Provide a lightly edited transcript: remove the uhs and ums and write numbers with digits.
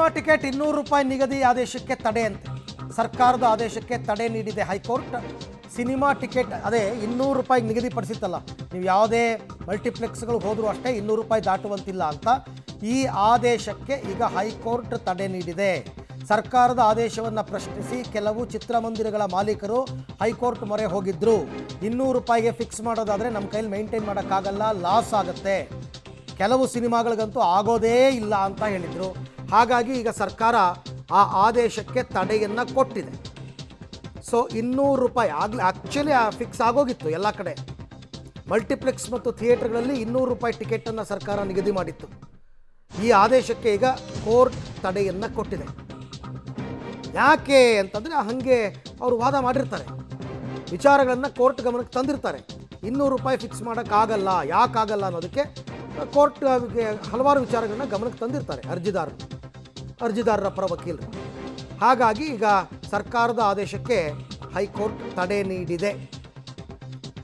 Cinema ticket ₹200 ನಿಗದಿ ಆದೇಶಕ್ಕೆ ತಡೆ ಅಂತೆ. ಸರ್ಕಾರದ ಆದೇಶಕ್ಕೆ ತಡೆ ನೀಡಿದೆ ಹೈಕೋರ್ಟ್. ಸಿನಿಮಾ ಟಿಕೆಟ್ ಅದೇ ₹200 ನಿಗದಿಪಡಿಸಿತ್ತಲ್ಲ, ನೀವು ಯಾವುದೇ ಮಲ್ಟಿಪ್ಲೆಕ್ಸ್ಗಳು ಹೋದರೂ ಅಷ್ಟೇ ₹200 ದಾಟುವಂತಿಲ್ಲ ಅಂತ. ಈ ಆದೇಶಕ್ಕೆ ಈಗ ಹೈಕೋರ್ಟ್ ತಡೆ ನೀಡಿದೆ. ಸರ್ಕಾರದ ಆದೇಶವನ್ನು ಪ್ರಶ್ನಿಸಿ ಕೆಲವು ಚಿತ್ರಮಂದಿರಗಳ ಮಾಲೀಕರು ಹೈಕೋರ್ಟ್ ಮೊರೆ ಹೋಗಿದ್ರು. ₹200ಗೆ ಫಿಕ್ಸ್ ಮಾಡೋದಾದರೆ ನಮ್ಮ ಕೈಲಿ ಮೇಂಟೈನ್ ಮಾಡೋಕ್ಕಾಗಲ್ಲ, ಲಾಸ್ ಆಗುತ್ತೆ, ಕೆಲವು ಸಿನಿಮಾಗಳಿಗಂತೂ ಆಗೋದೇ ಇಲ್ಲ ಅಂತ ಹೇಳಿದರು. ಹಾಗಾಗಿ ಈಗ ಸರ್ಕಾರ ಆ ಆದೇಶಕ್ಕೆ ತಡೆಯನ್ನು ಕೊಟ್ಟಿದೆ. ಸೊ ₹200 ಆಗಲೇ ಆ್ಯಕ್ಚುಲಿ ಫಿಕ್ಸ್ ಆಗೋಗಿತ್ತು ಎಲ್ಲ ಕಡೆ. ಮಲ್ಟಿಪ್ಲೆಕ್ಸ್ ಮತ್ತು ಥಿಯೇಟರ್ಗಳಲ್ಲಿ ₹200 ಟಿಕೆಟನ್ನು ಸರ್ಕಾರ ನಿಗದಿ ಮಾಡಿತ್ತು. ಈ ಆದೇಶಕ್ಕೆ ಈಗ ಕೋರ್ಟ್ ತಡೆಯನ್ನು ಕೊಟ್ಟಿದೆ. ಯಾಕೆ ಅಂತಂದರೆ ಹಾಗೆ ಅವರು ವಾದ ಮಾಡಿರ್ತಾರೆ, ವಿಚಾರಗಳನ್ನು ಕೋರ್ಟ್ ಗಮನಕ್ಕೆ ತಂದಿರ್ತಾರೆ. ₹200 ಫಿಕ್ಸ್ ಮಾಡೋಕ್ಕಾಗಲ್ಲ, ಯಾಕಾಗಲ್ಲ ಅನ್ನೋದಕ್ಕೆ ಕೋರ್ಟ್ ಹಲವಾರು ವಿಚಾರಗಳನ್ನ ಗಮನಕ್ಕೆ ತಂದಿರ್ತಾರೆ ಅರ್ಜಿದಾರರ ಪರ ವಕೀಲರು. ಹಾಗಾಗಿ ಈಗ ಸರ್ಕಾರದ ಆದೇಶಕ್ಕೆ ಹೈಕೋರ್ಟ್ ತಡೆ ನೀಡಿದೆ.